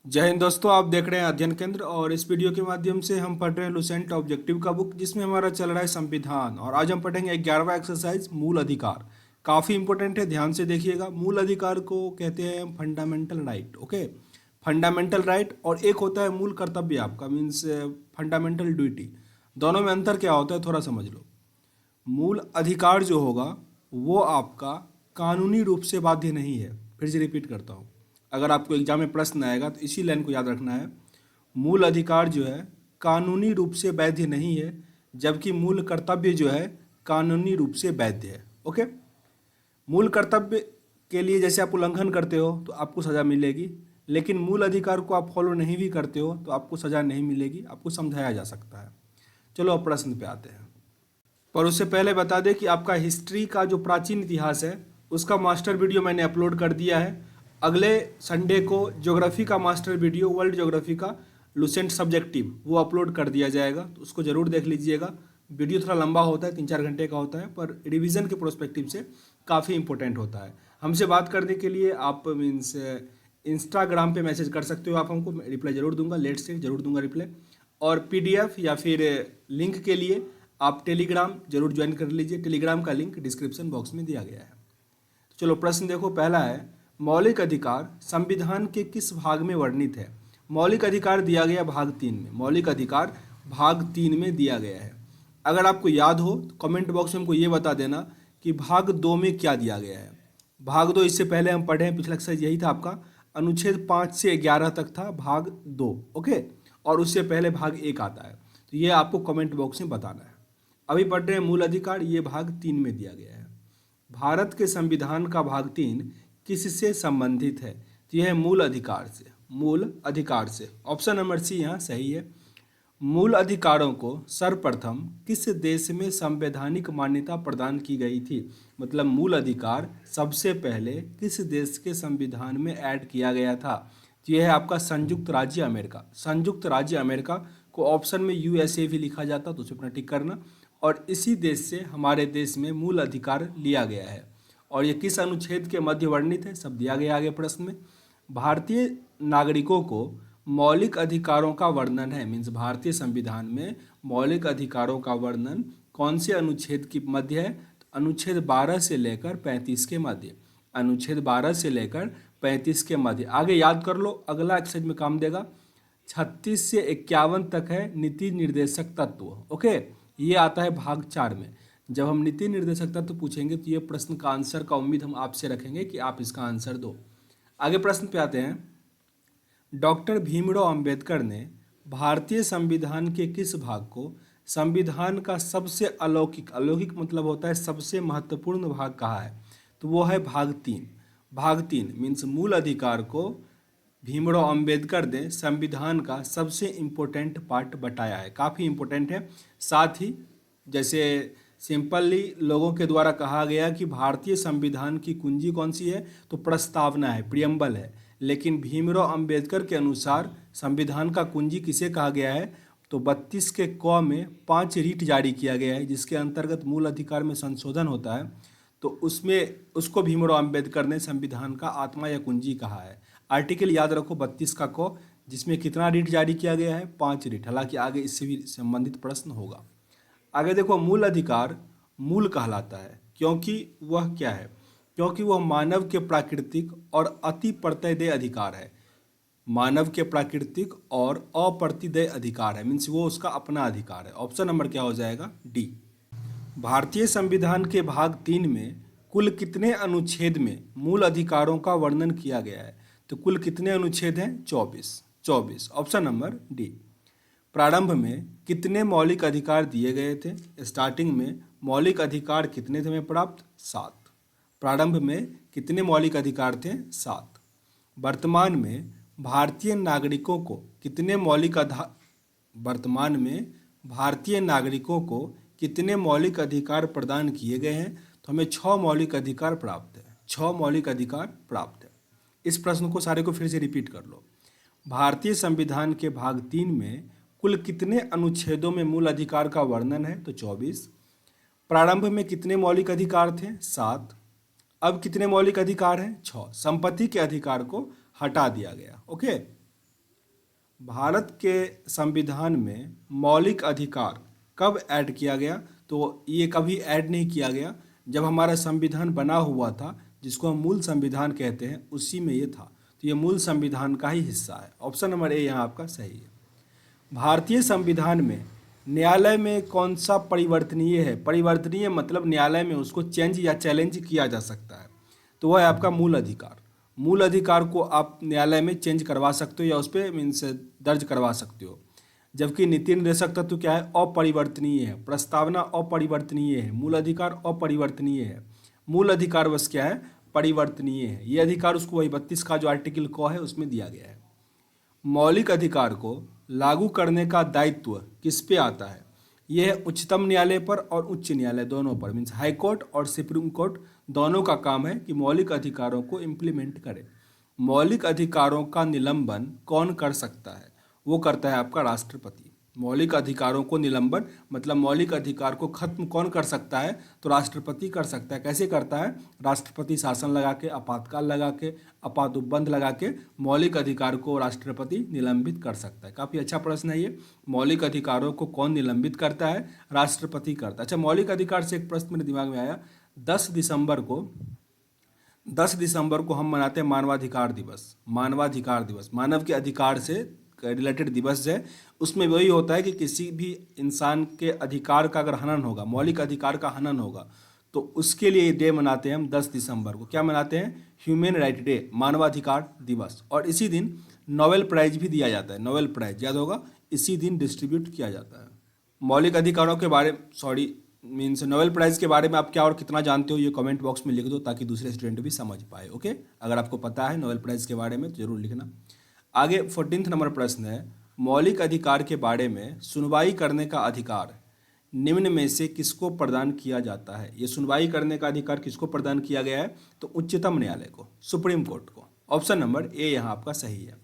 जय हिंद दोस्तों, आप देख रहे हैं अध्ययन केंद्र और इस वीडियो के माध्यम से हम पढ़ रहे हैं लुसेंट ऑब्जेक्टिव का बुक, जिसमें हमारा चल रहा है संविधान। और आज हम पढ़ेंगे 11वां एक्सरसाइज, मूल अधिकार। काफ़ी इंपॉर्टेंट है, ध्यान से देखिएगा। मूल अधिकार को कहते हैं fundamental right. Okay, fundamental right और एक होता है मूल कर्तव्य आपका, मीन्स फंडामेंटल ड्यूटी। दोनों में अंतर क्या होता है थोड़ा समझ लो। मूल अधिकार जो होगा वो आपका कानूनी रूप से बाध्य नहीं है। फिर से रिपीट करता हूँ, अगर आपको एग्जाम में प्रश्न आएगा तो इसी लाइन को याद रखना है। मूल अधिकार जो है कानूनी रूप से वैध नहीं है, जबकि मूल कर्तव्य जो है कानूनी रूप से वैध है। ओके, मूल कर्तव्य के लिए जैसे आप उल्लंघन करते हो तो आपको सज़ा मिलेगी, लेकिन मूल अधिकार को आप फॉलो नहीं भी करते हो तो आपको सज़ा नहीं मिलेगी, आपको समझाया जा सकता है। चलो अब प्रश्न पे आते हैं। पर उससे पहले बता दें कि आपका हिस्ट्री का जो प्राचीन इतिहास है उसका मास्टर वीडियो मैंने अपलोड कर दिया है। अगले संडे को ज्योग्राफी का मास्टर वीडियो, वर्ल्ड ज्योग्राफी का लुसेंट सब्जेक्टिव, वो अपलोड कर दिया जाएगा, तो उसको ज़रूर देख लीजिएगा। वीडियो थोड़ा लंबा होता है, 3-4 घंटे का होता है, पर रिवीजन के प्रोस्पेक्टिव से काफ़ी इंपॉर्टेंट होता है। हमसे बात करने के लिए आप मीन्स इंस्टाग्राम पे मैसेज कर सकते हो, आप हमको, रिप्लाई ज़रूर दूंगा, लेट से ज़रूर दूंगा रिप्लाई। और पीडीएफ या फिर लिंक के लिए आप टेलीग्राम जरूर ज्वाइन कर लीजिए। टेलीग्राम का लिंक डिस्क्रिप्शन बॉक्स में दिया गया है। तो चलो प्रश्न देखो, पहला है मौलिक अधिकार संविधान के किस भाग में वर्णित है। मौलिक अधिकार दिया गया भाग 3 में। मौलिक अधिकार भाग 3 में दिया गया है। अगर आपको याद हो तो कमेंट बॉक्स में हमको ये बता देना कि भाग 2 में क्या दिया गया है। भाग 2 इससे पहले हम पढ़े हैं, पिछला एक्सरसाइज यही था आपका, अनुच्छेद 5 से 11 तक था भाग 2। ओके, और उससे पहले भाग 1 आता है, तो ये आपको कमेंट बॉक्स में बताना है। अभी पढ़ रहे हैं मूल अधिकार, ये भाग 3 में दिया गया है। भारत के संविधान का भाग 3 किससे संबंधित है, तो यह है मूल अधिकार से। मूल अधिकार से ऑप्शन नंबर सी यहाँ सही है। मूल अधिकारों को सर्वप्रथम किस देश में संवैधानिक मान्यता प्रदान की गई थी, मतलब मूल अधिकार सबसे पहले किस देश के संविधान में ऐड किया गया था, तो यह है आपका संयुक्त राज्य अमेरिका। संयुक्त राज्य अमेरिका को ऑप्शन में यूएसए भी लिखा जाता, तो उसे अपना टिक करना। और इसी देश से हमारे देश में मूल अधिकार लिया गया है। और ये किस अनुच्छेद के मध्य वर्णित है, सब दिया गया आगे प्रश्न में। भारतीय नागरिकों को मौलिक अधिकारों का वर्णन है, मीन्स भारतीय संविधान में मौलिक अधिकारों का वर्णन कौन से अनुच्छेद की मध्य है, तो अनुच्छेद 12 से लेकर 35 के मध्य। अनुच्छेद 12 से लेकर 35 के मध्य। आगे याद कर लो, अगला एक्सरसाइज में काम देगा। 36 से 51 तक है नीति निर्देशक तत्व। ओके, ये आता है भाग 4 में। जब हम नीति निर्देशक तत्व पूछेंगे तो ये प्रश्न का आंसर का उम्मीद हम आपसे रखेंगे कि आप इसका आंसर दो। आगे प्रश्न पे आते हैं। डॉक्टर भीमराव अंबेडकर ने भारतीय संविधान के किस भाग को संविधान का सबसे अलौकिक, अलौकिक मतलब होता है सबसे महत्वपूर्ण भाग कहा है, तो वो है भाग 3। भाग 3 मीन्स मूल अधिकार को भीमराव अंबेडकर ने संविधान का सबसे इम्पोर्टेंट पार्ट बताया है, काफ़ी इम्पोर्टेंट है। साथ ही जैसे सिंपली लोगों के द्वारा कहा गया कि भारतीय संविधान की कुंजी कौन सी है, तो प्रस्तावना है, प्रियम्बल है। लेकिन भीमराव अंबेडकर के अनुसार संविधान का कुंजी किसे कहा गया है, तो 32 के क में 5 रीट जारी किया गया है, जिसके अंतर्गत मूल अधिकार में संशोधन होता है। तो उसमें उसको भीमराव अंबेडकर ने संविधान का आत्मा या कुंजी कहा है। आर्टिकल याद रखो 32 का क, जिसमें कितना रीट जारी किया गया है, 5 रीट। हालांकि आगे इससे भी संबंधित प्रश्न होगा। आगे देखो, मूल अधिकार मूल कहलाता है क्योंकि वह क्या है, क्योंकि वह मानव के प्राकृतिक और अति प्रत्यय अधिकार है। मानव के प्राकृतिक और अप्रत्यय अधिकार है, मीन्स वो उसका अपना अधिकार है। ऑप्शन नंबर क्या हो जाएगा, डी। भारतीय संविधान के भाग 3 में कुल कितने अनुच्छेद में मूल अधिकारों का वर्णन किया गया है, तो कुल कितने अनुच्छेद हैं, 24। 24 ऑप्शन नंबर डी। प्रारंभ में कितने मौलिक अधिकार दिए गए थे, स्टार्टिंग में मौलिक अधिकार कितने थे हमें प्राप्त, 7। प्रारंभ में कितने मौलिक अधिकार थे, 7। वर्तमान में भारतीय नागरिकों को कितने मौलिक वर्तमान में भारतीय नागरिकों को कितने मौलिक अधिकार प्रदान किए गए हैं, तो हमें 6 मौलिक अधिकार प्राप्त है। 6 मौलिक अधिकार प्राप्त है। इस प्रश्न को सारे को फिर से रिपीट कर लो। भारतीय संविधान के भाग 3 में कुल कितने अनुच्छेदों में मूल अधिकार का वर्णन है, तो 24। प्रारंभ में कितने मौलिक अधिकार थे, 7। अब कितने मौलिक अधिकार हैं, 6। संपत्ति के अधिकार को हटा दिया गया। ओके, भारत के संविधान में मौलिक अधिकार कब ऐड किया गया? तो ये कभी ऐड नहीं किया गया। जब हमारा संविधान बना हुआ था, जिसको हम मूल संविधान कहते हैं, उसी में ये था। तो ये मूल संविधान का ही हिस्सा है। ऑप्शन नंबर ए यहाँ आपका सही है। भारतीय संविधान में न्यायालय में कौन सा परिवर्तनीय है? परिवर्तनीय मतलब न्यायालय में उसको चेंज या चैलेंज किया जा सकता है। तो वह है आपका मूल अधिकार। मूल अधिकार को आप न्यायालय में चेंज करवा सकते हो या उस पर मीन्स दर्ज करवा सकते हो। जबकि नीति निर्देशक तत्व क्या है? अपरिवर्तनीय है। प्रस्तावना अपरिवर्तनीय है। मूल अधिकार अपरिवर्तनीय है। मूल अधिकार बस क्या है? परिवर्तनीय है। ये अधिकार उसको वही 32 का जो आर्टिकल क है उसमें दिया गया है। मौलिक अधिकार को लागू करने का दायित्व किस पे आता है? यह उच्चतम न्यायालय पर और उच्च न्यायालय दोनों पर, मीन्स हाई कोर्ट और सुप्रीम कोर्ट दोनों का काम है कि मौलिक अधिकारों को इम्प्लीमेंट करे। मौलिक अधिकारों का निलंबन कौन कर सकता है? वो करता है आपका राष्ट्रपति। मौलिक अधिकारों को निलंबन मतलब मौलिक अधिकार को खत्म कौन कर सकता है? तो राष्ट्रपति कर सकता है। कैसे करता है? राष्ट्रपति शासन लगा के, आपातकाल लगा के, आपातोपबंध लगा के मौलिक अधिकार को राष्ट्रपति निलंबित कर सकता है। काफ़ी अच्छा प्रश्न है ये। मौलिक अधिकारों को कौन निलंबित करता है? राष्ट्रपति करता है। अच्छा, मौलिक अधिकार से एक प्रश्न मेरे दिमाग में आया। 10 दिसंबर को हम मनाते हैं मानवाधिकार दिवस। मानवाधिकार दिवस मानव के अधिकार से रिलेटेड दिवस है। उसमें वही होता है कि किसी भी इंसान के अधिकार का अगर हनन होगा, मौलिक अधिकार का हनन होगा, तो उसके लिए डे मनाते हैं हम 10 दिसंबर को। क्या मनाते हैं? ह्यूमन राइट डे, मानवाधिकार दिवस। और इसी दिन नोबेल प्राइज भी दिया जाता है। नोबेल प्राइज याद होगा, इसी दिन डिस्ट्रीब्यूट किया जाता है। मौलिक अधिकारों के बारे मीन्स नोबेल प्राइज़ के बारे में आप क्या और कितना जानते हो, ये कमेंट बॉक्स में लिख दो ताकि दूसरे स्टूडेंट भी समझ पाए। ओके, अगर आपको पता है नोबेल प्राइज़ के बारे में तो जरूर लिखना। आगे 14 नंबर प्रश्न है, मौलिक अधिकार के बारे में सुनवाई करने का अधिकार निम्न में से किसको प्रदान किया जाता है? ये सुनवाई करने का अधिकार किसको प्रदान किया गया है? तो उच्चतम न्यायालय को, सुप्रीम कोर्ट को। ऑप्शन नंबर ए यहाँ आपका सही है।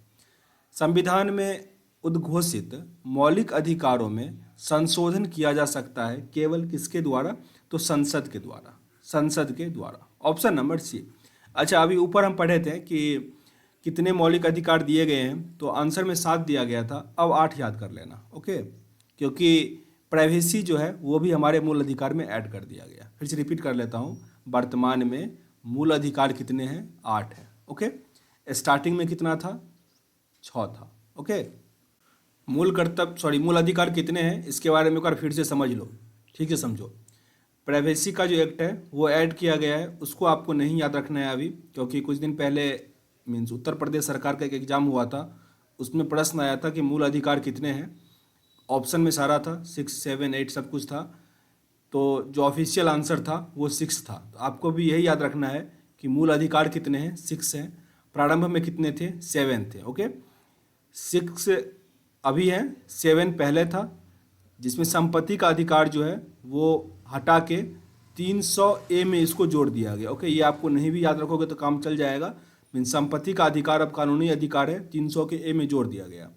संविधान में उद्घोषित मौलिक अधिकारों में संशोधन किया जा सकता है केवल किसके द्वारा? तो संसद के द्वारा। संसद के द्वारा। Option number c. अच्छा, अभी ऊपर हम पढ़े थे कि कितने मौलिक अधिकार दिए गए हैं, तो आंसर में 7 दिया गया था। अब 8 याद कर लेना। ओके, क्योंकि प्राइवेसी जो है वो भी हमारे मूल अधिकार में ऐड कर दिया गया। फिर से रिपीट कर लेता हूँ, वर्तमान में मूल अधिकार कितने हैं? 8 है। ओके, स्टार्टिंग में कितना था? 6 था। ओके, मूल अधिकार कितने हैं इसके बारे में एक बार फिर से समझ लो, ठीक है, समझो। प्राइवेसी का जो एक्ट है वो ऐड किया गया है, उसको आपको नहीं याद रखना है अभी, क्योंकि कुछ दिन पहले मीन्स उत्तर प्रदेश सरकार का एक एग्जाम हुआ था, उसमें प्रश्न आया था कि मूल अधिकार कितने हैं। ऑप्शन में सारा था 6, 7, 8 सब कुछ था, तो जो ऑफिशियल आंसर था वो 6 था। तो आपको भी यही याद रखना है कि मूल अधिकार कितने हैं? 6 हैं। प्रारंभ में कितने थे? 7 थे। ओके, 6 अभी है, 7 पहले था, जिसमें संपत्ति का अधिकार जो है वो हटा के 300A में इसको जोड़ दिया गया। ओके, ये आपको नहीं भी याद रखोगे तो काम चल जाएगा। मीन संपत्ति का अधिकार अब कानूनी अधिकार है, 300 के ए में जोड़ दिया गया।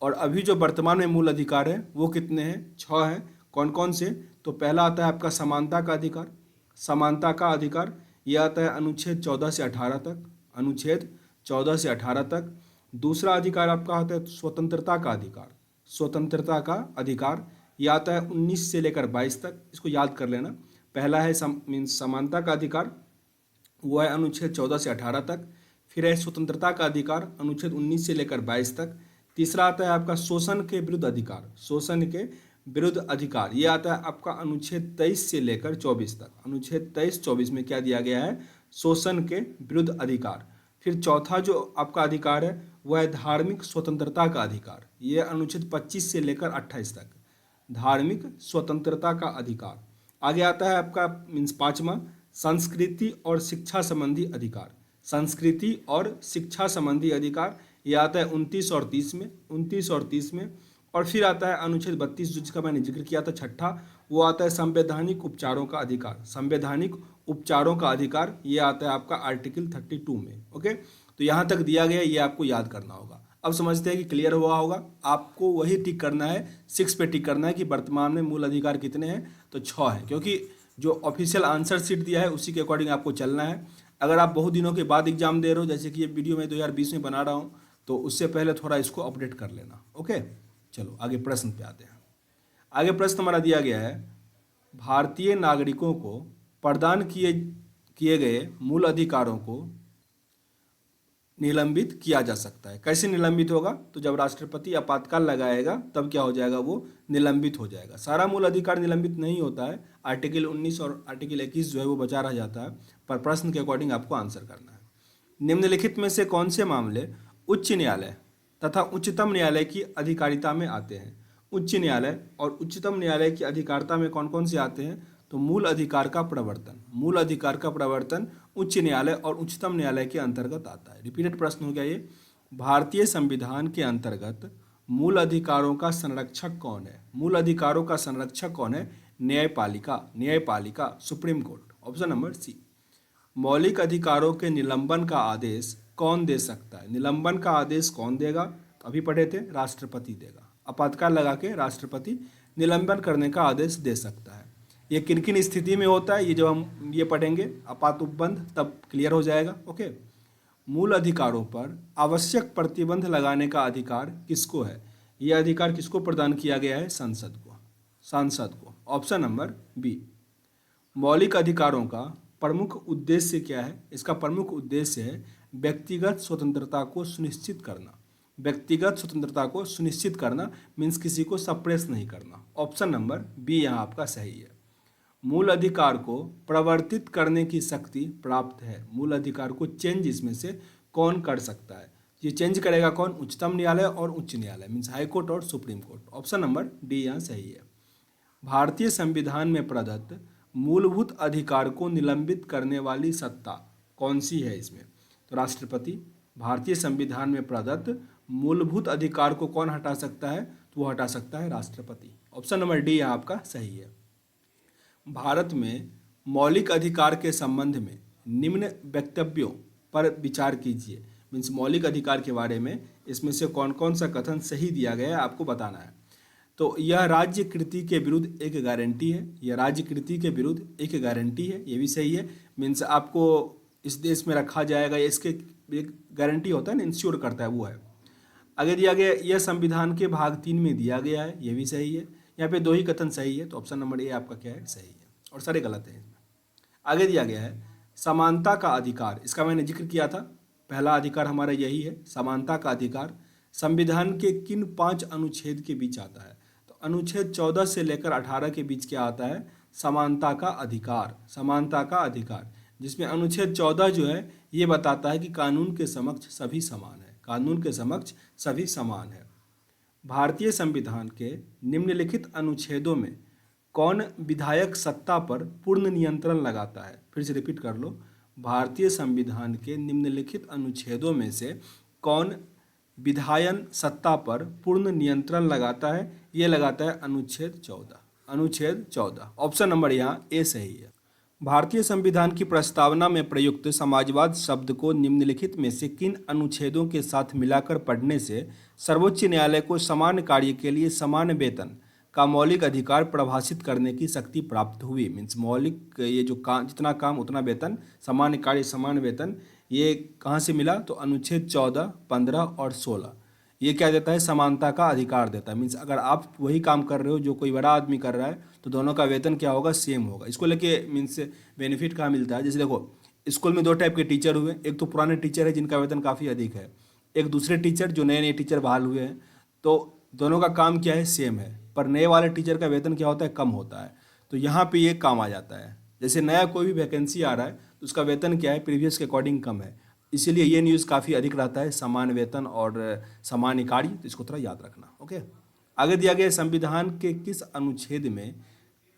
और अभी जो वर्तमान में मूल अधिकार है वो कितने हैं? 6 हैं। कौन कौन से? तो पहला आता है आपका समानता का अधिकार। समानता का अधिकार ये आता है अनुच्छेद 14 से 18 तक। अनुच्छेद 14 से 18 तक। दूसरा अधिकार आपका आता है स्वतंत्रता का अधिकार। स्वतंत्रता का अधिकार ये आता है 19 से लेकर 22 तक। इसको याद कर लेना। पहला है समानता का अधिकार, वो है अनुच्छेद 14 से 18 तक। फिर है स्वतंत्रता का अधिकार, अनुच्छेद 19 से लेकर 22 तक। तीसरा आता है आपका शोषण के विरुद्ध अधिकार। शोषण के विरुद्ध अधिकार ये आता है आपका अनुच्छेद 23 से लेकर 24 तक। अनुच्छेद 23-24 में क्या दिया गया है? शोषण के विरुद्ध अधिकार। फिर चौथा जो आपका अधिकार है वह है धार्मिक स्वतंत्रता का अधिकार। ये अनुच्छेद 25 से लेकर 28 तक, धार्मिक स्वतंत्रता का अधिकार। आगे आता है आपका पांचवा संस्कृति और शिक्षा संबंधी अधिकार। संस्कृति और शिक्षा संबंधी अधिकार ये आता है 29 और 30 में। 29 और 30 में। और फिर आता है अनुच्छेद 32 जिसका मैंने जिक्र किया था, छठा, वो आता है संवैधानिक उपचारों का अधिकार। संवैधानिक उपचारों का अधिकार ये आता है आपका आर्टिकल 32 में। ओके, तो यहाँ तक दिया गया, ये आपको याद करना होगा। अब समझते हैं कि क्लियर हुआ होगा। आपको वही टिक करना है, 6 पे टिक करना है कि वर्तमान में मूल अधिकार कितने हैं? तो 6 हैं, क्योंकि जो ऑफिशियल आंसर शीट दिया है उसी के अकॉर्डिंग आपको चलना है। अगर आप बहुत दिनों के बाद एग्जाम दे रहे हो, जैसे कि ये वीडियो मैं 2020 में बना रहा हूँ, तो उससे पहले थोड़ा इसको अपडेट कर लेना। ओके, चलो आगे प्रश्न पे आते हैं। आगे प्रश्न हमारा दिया गया है, भारतीय नागरिकों को प्रदान किए किए गए मूल अधिकारों को निलंबित किया जा सकता है। कैसे निलंबित होगा? तो जब राष्ट्रपति आपातकाल लगाएगा तब क्या हो जाएगा, वो निलंबित हो जाएगा। सारा मूल अधिकार निलंबित नहीं होता है, आर्टिकल 19 और आर्टिकल 21 जो है वो बचा रह जाता है, पर प्रश्न के अकॉर्डिंग आपको आंसर करना है। निम्नलिखित में से कौन से मामले उच्च न्यायालय तथा उच्चतम न्यायालय की अधिकारिता में आते हैं? उच्च न्यायालय और उच्चतम न्यायालय की अधिकारिता में कौन कौन से आते हैं? तो मूल अधिकार का प्रवर्तन, मूल अधिकार का प्रवर्तन उच्च न्यायालय और उच्चतम न्यायालय के अंतर्गत आता है। रिपीटेड प्रश्न हो गया ये। भारतीय संविधान के अंतर्गत मूल अधिकारों का संरक्षक कौन है? मूल अधिकारों का संरक्षक कौन है? न्यायपालिका, न्यायपालिका, supreme court. Option number c. मौलिक अधिकारों के निलंबन का आदेश कौन दे सकता है? निलंबन का आदेश कौन देगा? तो अभी पढ़े थे, राष्ट्रपति देगा। आपातकाल लगा के राष्ट्रपति निलंबन करने का आदेश दे सकता है। ये किन किन स्थिति में होता है, ये जब हम ये पढ़ेंगे आपात उपबंध तब क्लियर हो जाएगा। ओके, मूल अधिकारों पर आवश्यक प्रतिबंध लगाने का अधिकार किसको है? यह अधिकार किसको प्रदान किया गया है? संसद को, सांसद को। Option number b. मौलिक अधिकारों का प्रमुख उद्देश्य क्या है? इसका प्रमुख उद्देश्य है व्यक्तिगत स्वतंत्रता को सुनिश्चित करना। व्यक्तिगत स्वतंत्रता को सुनिश्चित करना मीन्स किसी को सप्रेस नहीं करना। ऑप्शन नंबर बी यहाँ आपका सही है। मूल अधिकार को प्रवर्तित करने की शक्ति प्राप्त है। मूल अधिकार को चेंज इसमें से कौन कर सकता है? ये चेंज करेगा कौन? उच्चतम न्यायालय और उच्च न्यायालय मीन्स हाई कोर्ट और supreme court. Option number D यहाँ सही है। भारतीय संविधान में प्रदत्त मूलभूत अधिकार को निलंबित करने वाली सत्ता कौन सी है इसमें? तो राष्ट्रपति। भारतीय संविधान में प्रदत्त मूलभूत अधिकार को कौन हटा सकता है? तो वो हटा सकता है राष्ट्रपति। ऑप्शन नंबर डी यहाँ आपका सही है। भारत में मौलिक अधिकार के संबंध में निम्न वक्तव्यों पर विचार कीजिए। मीन्स मौलिक अधिकार के बारे में इसमें से कौन कौन सा कथन सही दिया गया है आपको बताना है। तो यह राज्य कृति के विरुद्ध एक गारंटी है। यह राज्य कृति के विरुद्ध एक गारंटी है, ये भी सही है। मीन्स आपको इस देश में रखा जाएगा, इसके एक गारंटी होता है ना, इंश्योर करता है, वो है। आगे दिया गया, यह संविधान के भाग 3 में दिया गया है, ये भी सही है। यहाँ पे 2 ही कथन सही है, तो ऑप्शन नंबर ए आपका क्या है? सही है, और सारे गलत हैं इसमें। आगे दिया गया है समानता का अधिकार। इसका मैंने जिक्र किया था, पहला अधिकार हमारा यही है, समानता का अधिकार। संविधान के किन 5 अनुच्छेद के बीच आता है? तो अनुच्छेद 14 से लेकर 18 के बीच क्या आता है? समानता का अधिकार, समानता का अधिकार, जिसमें अनुच्छेद 14 जो है ये बताता है कि कानून के समक्ष सभी समान है, कानून के समक्ष सभी समान है। भारतीय संविधान के निम्नलिखित अनुच्छेदों में कौन विधायक सत्ता पर पूर्ण नियंत्रण लगाता है? फिर से रिपीट कर लो, भारतीय संविधान के निम्नलिखित अनुच्छेदों में से कौन विधायन सत्ता पर पूर्ण नियंत्रण लगाता है? ये लगाता है अनुच्छेद 14, अनुच्छेद 14। ऑप्शन नंबर यहाँ ए सही है। भारतीय संविधान की प्रस्तावना में प्रयुक्त समाजवाद शब्द को निम्नलिखित में से किन अनुच्छेदों के साथ मिलाकर पढ़ने से सर्वोच्च न्यायालय को समान कार्य के लिए समान वेतन का मौलिक अधिकार परिभाषित करने की शक्ति प्राप्त हुई? मीन्स मौलिक ये जो काम, जितना काम उतना वेतन, समान कार्य समान वेतन, ये कहाँ से मिला? तो अनुच्छेद 14, 15 और 16 ये क्या देता है? समानता का अधिकार देता है। मीन्स अगर आप वही काम कर रहे हो जो कोई बड़ा आदमी कर रहा है तो दोनों का वेतन क्या होगा? सेम होगा। इसको लेके मीन्स बेनिफिट कहाँ मिलता है? जैसे देखो, स्कूल में 2 टाइप के टीचर हुए, एक तो पुराने टीचर है जिनका वेतन काफ़ी अधिक है, एक दूसरे टीचर जो नए नए टीचर बहाल हुए हैं, तो दोनों का काम क्या है? सेम है, पर नए वाले टीचर का वेतन क्या होता है? कम होता है। तो यहाँ पे ये काम आ जाता है। जैसे नया कोई भी वैकेंसी आ रहा है तो उसका वेतन क्या है? प्रीवियस के अकॉर्डिंग कम है, इसीलिए ये न्यूज़ काफ़ी अधिक रहता है, समान वेतन और समान कार्य। तो इसको थोड़ा याद रखना। ओके, आगे दिया गया संविधान के किस अनुच्छेद में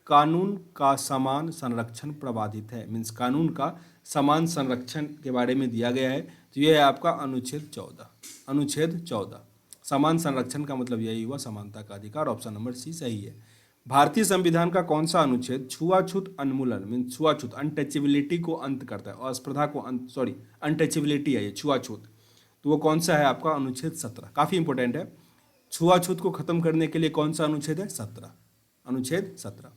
कानून का समान संरक्षण प्रबाधित है? मीन्स कानून का समान संरक्षण के बारे में दिया गया है, तो यह है आपका अनुच्छेद 14, अनुच्छेद 14। समान संरक्षण का मतलब यही हुआ, समानता का अधिकार। ऑप्शन नंबर सी सही है। भारतीय संविधान का कौन सा अनुच्छेद छुआछूत उन्मूलन मीन्स छुआछूत अनटचेबिलिटी को अंत करता है? अस्पर्धा को अनटचेबिलिटी है ये छुआछूत, तो वो कौन सा है आपका? अनुच्छेद 17। काफ़ी इंपॉर्टेंट है। छुआछूत को खत्म करने के लिए कौन सा अनुच्छेद है? 17, अनुच्छेद 17।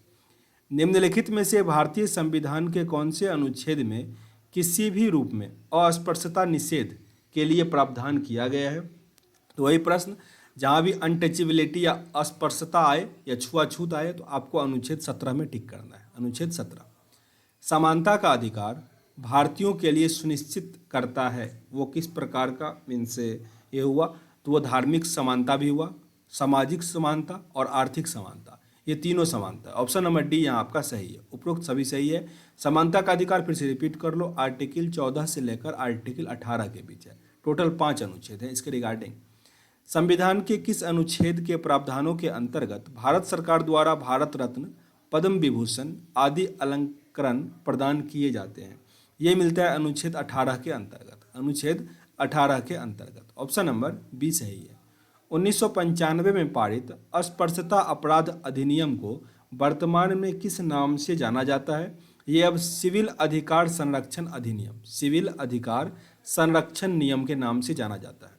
निम्नलिखित में से भारतीय संविधान के कौन से अनुच्छेद में किसी भी रूप में अस्पृश्यता निषेध के लिए प्रावधान किया गया है? तो वही प्रश्न, जहाँ भी अनटचेबिलिटी या अस्पर्शता आए या छुआछूत आए तो आपको अनुच्छेद 17 में टिक करना है। अनुच्छेद 17 समानता का अधिकार भारतीयों के लिए सुनिश्चित करता है। वो किस प्रकार का, मीन्स ये हुआ तो वो धार्मिक समानता भी हुआ, सामाजिक समानता और आर्थिक समानता, ये तीनों समानता। ऑप्शन नंबर डी यहाँ आपका सही है। उपरोक्त सभी सही है। समानता का अधिकार फिर से रिपीट कर लो, आर्टिकल 14 से लेकर आर्टिकल 18 के बीच है। टोटल 5 अनुच्छेद हैं इसके रिगार्डिंग। संविधान के किस अनुच्छेद के प्रावधानों के अंतर्गत भारत सरकार द्वारा भारत रत्न, पद्म विभूषण आदि अलंकरण प्रदान किए जाते हैं? ये मिलता है अनुच्छेद 18 के अंतर्गत। अनुच्छेद 18 के अंतर्गत ऑप्शन नंबर बी सही है। 1995 में पारित अस्पृश्यता अपराध अधिनियम को वर्तमान में किस नाम से जाना जाता है? ये अब सिविल अधिकार संरक्षण अधिनियम, सिविल अधिकार संरक्षण नियम के नाम से जाना जाता है।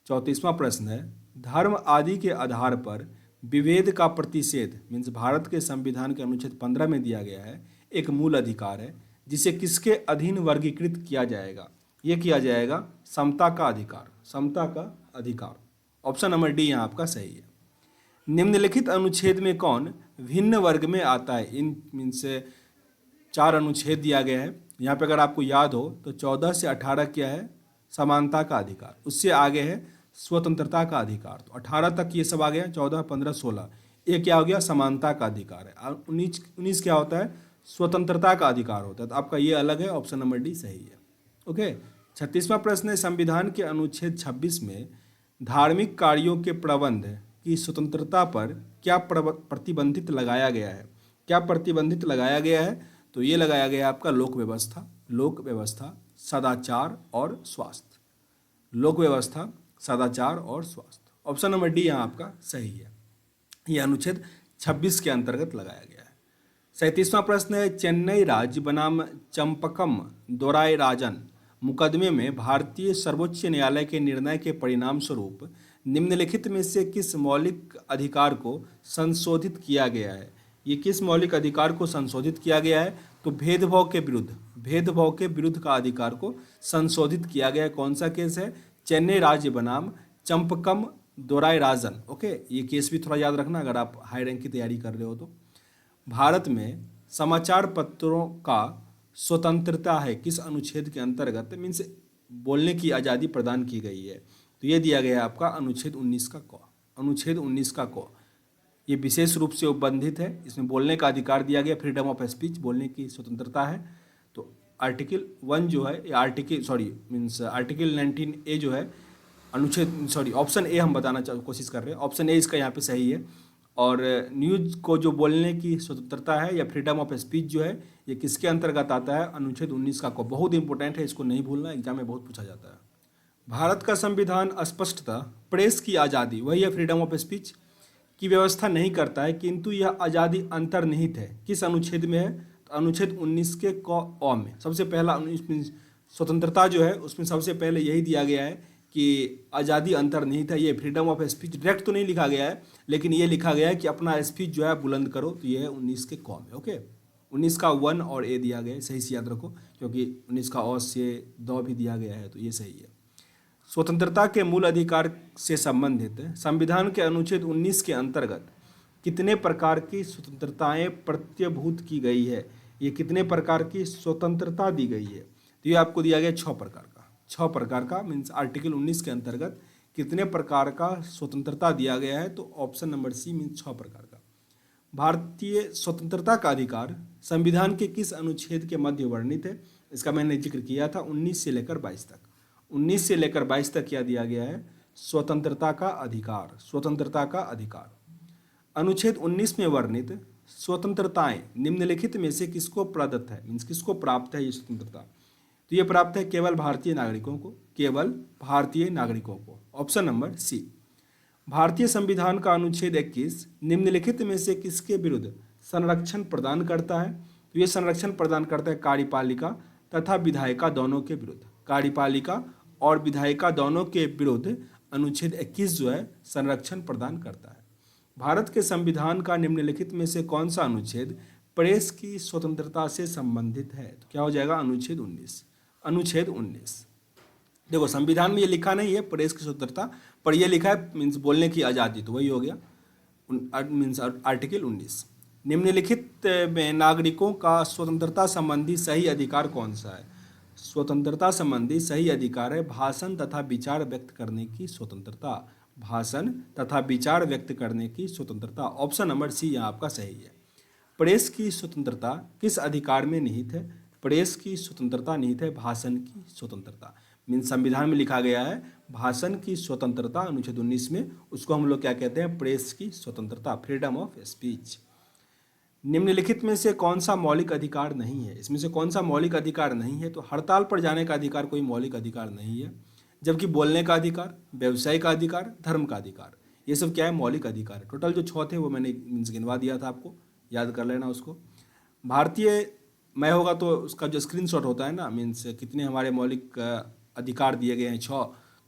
34वां प्रश्न है, धर्म आदि के आधार पर विभेद का प्रतिषेध, मीन्स भारत के संविधान के अनुच्छेद 15 में दिया गया है, एक मूल अधिकार है जिसे किसके अधीन वर्गीकृत किया जाएगा? ये किया जाएगा समता का अधिकार, समता का अधिकार। ऑप्शन नंबर डी यहाँ आपका सही है। निम्नलिखित अनुच्छेद में कौन भिन्न वर्ग में आता है? इन मीन्स 4 अनुच्छेद दिया गया है यहाँ पे, अगर आपको याद हो तो 14 से 18 क्या है? समानता का अधिकार। उससे आगे है स्वतंत्रता का अधिकार। तो 18 तक ये सब आ गया, 14, 15, 16 ये क्या हो गया? समानता का अधिकार है। और 19 क्या होता है? स्वतंत्रता का अधिकार होता है। तो आपका ये अलग है, ऑप्शन नंबर डी सही है। ओके। 36वां प्रश्न है, संविधान के अनुच्छेद 26 में धार्मिक कार्यों के प्रबंध की स्वतंत्रता पर क्या प्रतिबंधित लगाया गया है? क्या प्रतिबंधित लगाया गया है? तो ये लगाया गया है आपका लोक व्यवस्था, लोक व्यवस्था, सदाचार और स्वास्थ्य। लोक व्यवस्था, सदाचार और स्वास्थ्य। ऑप्शन नंबर डी यहाँ आपका सही है। यह अनुच्छेद 26 के अंतर्गत लगाया गया है। 37वां प्रश्न है, चेन्नई राज्य बनाम चंपकम दोराई राजन मुकदमे में भारतीय सर्वोच्च न्यायालय के निर्णय के परिणाम स्वरूप निम्नलिखित में से किस मौलिक अधिकार को संशोधित किया गया है? ये किस मौलिक अधिकार को संशोधित किया गया है? तो भेदभाव के विरुद्ध, भेदभाव के विरुद्ध का अधिकार को संशोधित किया गया है। कौन सा केस है? चेन्नई राज्य बनाम चंपकम दोराई राजन। ओके, ये केस भी थोड़ा याद रखना अगर आप हाई रैंक की तैयारी कर रहे हो तो। भारत में समाचार पत्रों का स्वतंत्रता है किस अनुच्छेद के अंतर्गत? मीन्स बोलने की आज़ादी प्रदान की गई है। तो ये दिया गया है आपका अनुच्छेद 19 का क। अनुच्छेद 19 का क ये विशेष रूप से उपबंधित है। इसमें बोलने का अधिकार दिया गया, फ्रीडम ऑफ स्पीच, बोलने की स्वतंत्रता है। तो आर्टिकल 1 जो है, आर्टिकल 19A जो है अनुच्छेद ऑप्शन ए हम बताना कोशिश कर रहे हैं। ऑप्शन ए इसका यहाँ पे सही है। और न्यूज़ को जो बोलने की स्वतंत्रता है या फ्रीडम ऑफ स्पीच जो है, ये किसके अंतर्गत आता है? अनुच्छेद 19 का क। बहुत इंपॉर्टेंट है, इसको नहीं भूलना, एग्जाम में बहुत पूछा जाता है। भारत का संविधान स्पष्टतः प्रेस की आज़ादी, वही है फ्रीडम ऑफ स्पीच, की व्यवस्था नहीं करता है, किंतु यह आज़ादी अंतर्निहित है। किस अनुच्छेद में है? तो अनुच्छेद 19 के क में सबसे पहला स्वतंत्रता जो है उसमें सबसे पहले यही दिया गया है कि आज़ादी अंतर्निहित है। ये फ्रीडम ऑफ स्पीच डायरेक्ट तो नहीं लिखा गया है, लेकिन ये लिखा गया है कि अपना स्पीच जो है बुलंद करो। तो ये है 19 के क में। ओके, 19 का 1 और ए दिया गया है, सही से याद रखो, क्योंकि 19 का अ से द भी दिया गया है, तो ये सही है। स्वतंत्रता के मूल अधिकार से संबंधित संविधान के अनुच्छेद 19 के अंतर्गत कितने प्रकार की स्वतंत्रताएं प्रत्यभूत की गई है? ये कितने प्रकार की स्वतंत्रता दी गई है? तो ये आपको दिया गया 6 प्रकार का। 6 प्रकार का मीन्स आर्टिकल 19 के अंतर्गत कितने प्रकार का स्वतंत्रता दिया गया है? तो ऑप्शन नंबर सी मीन्स 6 प्रकार का। भारतीय स्वतंत्रता का अधिकार संविधान के किस अनुच्छेद के मध्य वर्णित है? इसका मैंने जिक्र किया था, 19 से लेकर 22 तक। 19 से लेकर 22 तक क्या दिया गया है? स्वतंत्रता का अधिकार, स्वतंत्रता का अधिकार। अनुच्छेद 19 में वर्णित स्वतंत्रताएं निम्नलिखित में से किसको प्रदत्त है? मीन्स किसको प्राप्त है ये स्वतंत्रता? तो ये प्राप्त है केवल भारतीय नागरिकों को, केवल भारतीय नागरिकों को। Option number c. भारतीय संविधान का अनुच्छेद 21 निम्नलिखित में से किसके विरुद्ध संरक्षण प्रदान करता है? तो ये संरक्षण प्रदान करता है कार्यपालिका तथा विधायिका दोनों के विरुद्ध। कार्यपालिका और विधायिका दोनों के विरुद्ध अनुच्छेद 21 जो है संरक्षण प्रदान करता है। भारत के संविधान का निम्नलिखित में से कौन सा अनुच्छेद प्रेस की स्वतंत्रता से संबंधित है? तो क्या हो जाएगा? अनुच्छेद 19। अनुच्छेद 19। देखो संविधान में ये लिखा नहीं है प्रेस की स्वतंत्रता, पर ये लिखा है मीन्स बोलने की आज़ादी, तो वही हो गया मीन्स आर्टिकल 19। निम्नलिखित में नागरिकों का स्वतंत्रता संबंधी सही अधिकार कौन सा है? स्वतंत्रता संबंधी सही अधिकार है भाषण तथा विचार व्यक्त करने की स्वतंत्रता। भाषण तथा विचार व्यक्त करने की स्वतंत्रता, ऑप्शन नंबर सी यहाँ आपका सही है। प्रेस की स्वतंत्रता किस अधिकार में निहित है? प्रेस की स्वतंत्रता निहित है भाषण की स्वतंत्रता। मीन्स संविधान में लिखा गया है भाषण की स्वतंत्रता अनुच्छेद 19 में, उसको हम लोग क्या कहते हैं? प्रेस की स्वतंत्रता, फ्रीडम ऑफ स्पीच। निम्नलिखित में से कौन सा मौलिक अधिकार नहीं है? इसमें से कौन सा मौलिक अधिकार नहीं है? तो हड़ताल पर जाने का अधिकार कोई मौलिक अधिकार नहीं है, जबकि बोलने का अधिकार, व्यवसाय का अधिकार, धर्म का अधिकार, ये सब क्या है? मौलिक अधिकार है। टोटल जो 6 थे वो मैंने मीन्स गिनवा दिया था, आपको याद कर लेना उसको। भारतीय मैं होगा तो उसका जो स्क्रीनशॉट होता है ना, मीन्स कितने हमारे मौलिक अधिकार दिए गए हैं 6,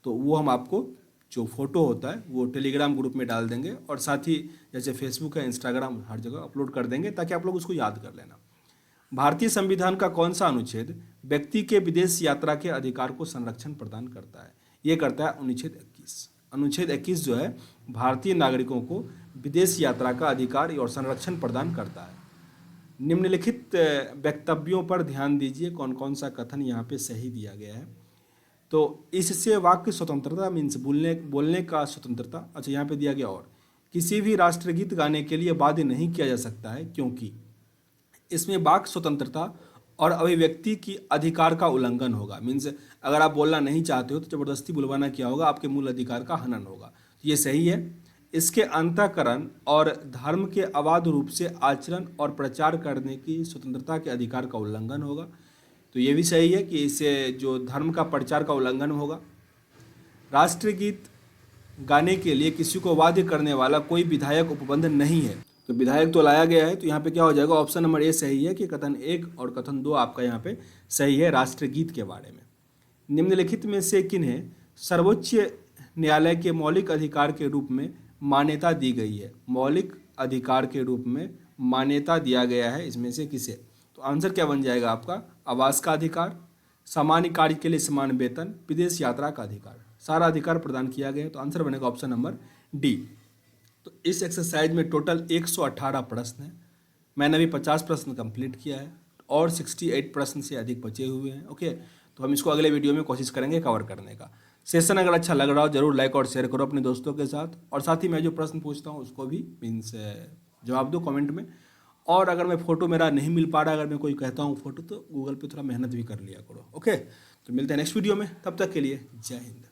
तो वो हम आपको जो फोटो होता है वो टेलीग्राम ग्रुप में डाल देंगे, और साथ ही जैसे फेसबुक है, इंस्टाग्राम, हर जगह अपलोड कर देंगे ताकि आप लोग उसको याद कर लेना। भारतीय संविधान का कौन सा अनुच्छेद व्यक्ति के विदेश यात्रा के अधिकार को संरक्षण प्रदान करता है? ये करता है अनुच्छेद 21। अनुच्छेद 21 जो है भारतीय नागरिकों को विदेश यात्रा का अधिकार और संरक्षण प्रदान करता है। निम्नलिखित वक्तव्यों पर ध्यान दीजिए, कौन कौन सा कथन यहाँ पे सही दिया गया है। तो इससे वाक्य स्वतंत्रता मीन्स बोलने का स्वतंत्रता, अच्छा यहाँ पे दिया गया और किसी भी राष्ट्रगीत गाने के लिए बाध्य नहीं किया जा सकता है, क्योंकि इसमें वाक स्वतंत्रता और अभिव्यक्ति की अधिकार का उल्लंघन होगा। मीन्स अगर आप बोलना नहीं चाहते हो तो ज़बरदस्ती बुलवाना क्या होगा? आपके मूल अधिकार का हनन होगा। तो ये सही है। इसके अंतःकरण और धर्म के अबाध रूप से आचरण और प्रचार करने की स्वतंत्रता के अधिकार का उल्लंघन होगा। तो ये भी सही है कि इससे जो धर्म का प्रचार का उल्लंघन होगा। राष्ट्रगीत गाने के लिए किसी को बाध्य करने वाला कोई विधायक उपबंध नहीं है। तो विधायक तो लाया गया है, तो यहाँ पे क्या हो जाएगा? ऑप्शन नंबर ए सही है कि कथन 1 और कथन 2 आपका यहाँ पे सही है राष्ट्रगीत के बारे में। निम्नलिखित में से किन्हें सर्वोच्च न्यायालय के मौलिक अधिकार के रूप में मान्यता दी गई है? मौलिक अधिकार के रूप में मान्यता दिया गया है इसमें से किसे? तो आंसर क्या बन जाएगा आपका? आवास का अधिकार, सामान्य कार्य के लिए समान वेतन, विदेश यात्रा का अधिकार, सारा अधिकार प्रदान किया गया है। तो आंसर बनेगा ऑप्शन नंबर डी। तो इस एक्सरसाइज में टोटल 118 प्रश्न हैं। मैंने अभी 50 प्रश्न कंप्लीट किया है और 68 प्रश्न से अधिक बचे हुए हैं। ओके, तो हम इसको अगले वीडियो में कोशिश करेंगे कवर करने का। सेशन अगर अच्छा लग रहा हो जरूर लाइक और शेयर करो अपने दोस्तों के साथ, और साथ ही मैं जो प्रश्न पूछता हूँ उसको भी मीन्स जवाब दो कमेंट में। और अगर मैं फ़ोटो मेरा नहीं मिल पा रहा, अगर मैं कोई कहता हूँ फ़ोटो, तो गूगल पे थोड़ा मेहनत भी कर लिया करो। ओके, तो मिलते हैं नेक्स्ट वीडियो में, तब तक के लिए जय हिंद।